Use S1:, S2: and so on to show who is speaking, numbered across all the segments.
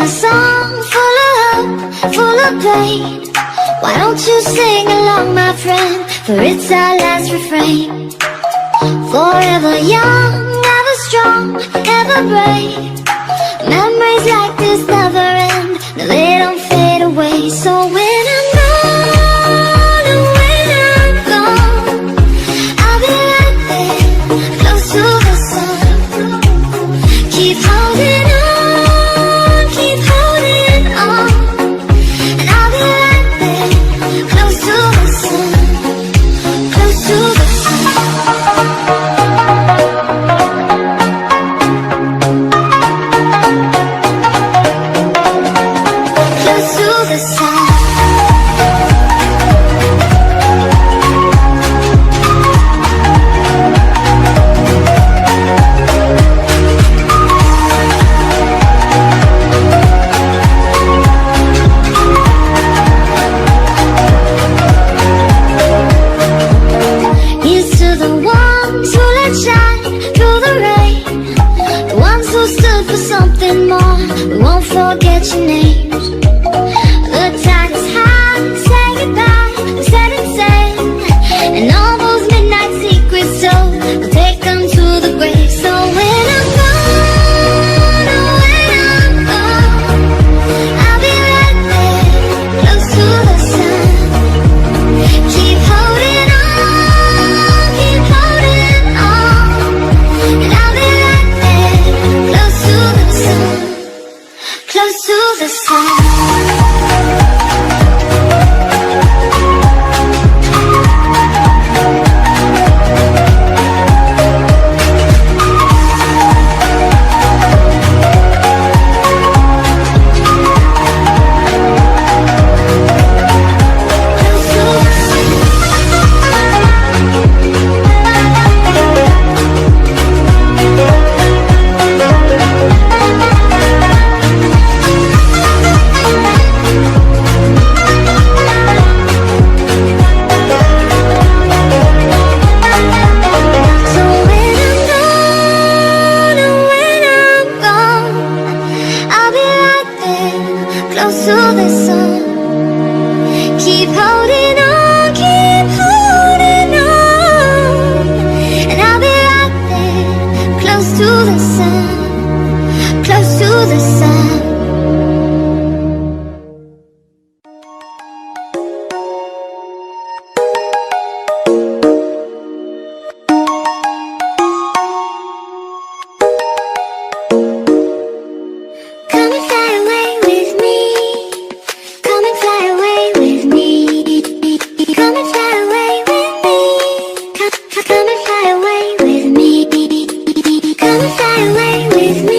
S1: song full of hope, full of pain. Why don't you sing along, my friend? For it's our last refrain. Forever young, ever strong, ever brave. Memories like this never end. No, they don't fade away. So when I'm gone, and when I'm gone, I'll be right there, close to the sun. Keep holding on, keep holding on. And I'll be right there, close to the sun, close to the sun. Close to the sun. Here's to the ones who let shine through the rain, the ones who stood for something more. We won't forget your names. The tide is high, say goodbye, we said it said. And all those midnight secrets told, we'll take them to the grave. So when I'm gone, oh when I'm gone, I'll be right there, close to the sun. Keep holding on, keep holding on. And I'll be right there, close to the sun, close to the sun. So when I'm gone, oh when I'm gone, I'll be right there, close to the sun. Keep holding on, keep holding on. And I'll be right there, close to the sun, close to the sun. Come and fly away with me. Come and fly away with me. Come and fly away with me. Come and fly away with me. Come and fly away with me.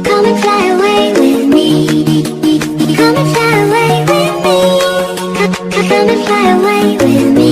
S1: Come and fly away with me. Come and fly away with me. Come and fly away with me.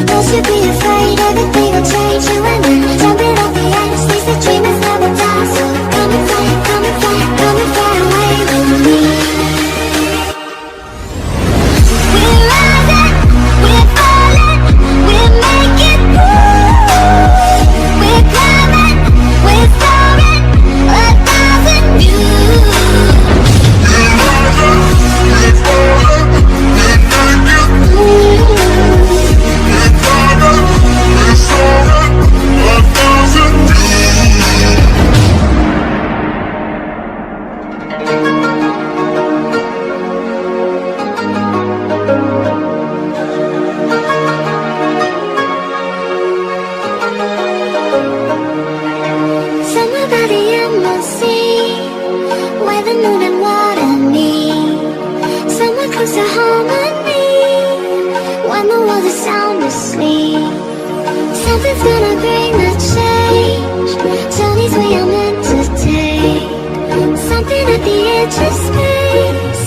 S1: Don't you be afraid, everything will change. You and I, jumping off the edge. These the dreamers never die. So come and fly, come and fly, come and fly away with me. We're rising, we're falling, we're making moves. We're climbing, we're soaring, 1,000 views. We're rising, we're falling, we're making moves. We're climbing, we're soaring, 1,000 views. Somewhere by the emerald sea, where the moon and water meet. Somewhere close to harmony, when the world is sound asleep. Something's gonna bring the change, journeys we are meant to take. Something at the edge of space,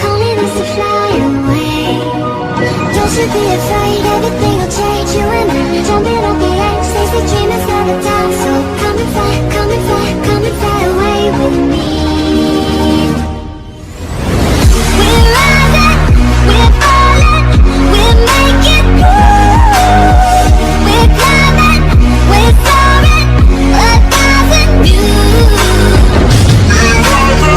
S1: calling us to fly away. Don't you be afraid, everything will change. You and I, jumping off the edge. Stays the dreamers never die. So come and fly, come and fly, come and fly away with me. We're rising, we're falling, we're making moves. We're climbing, we're soaring, 1,000 views. We're rising,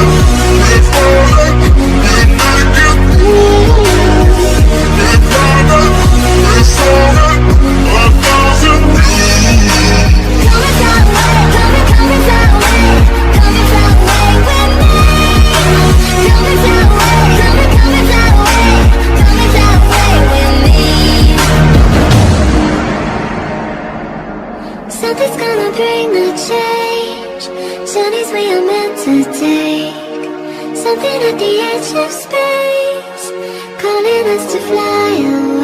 S1: the edge of space, calling us to fly away.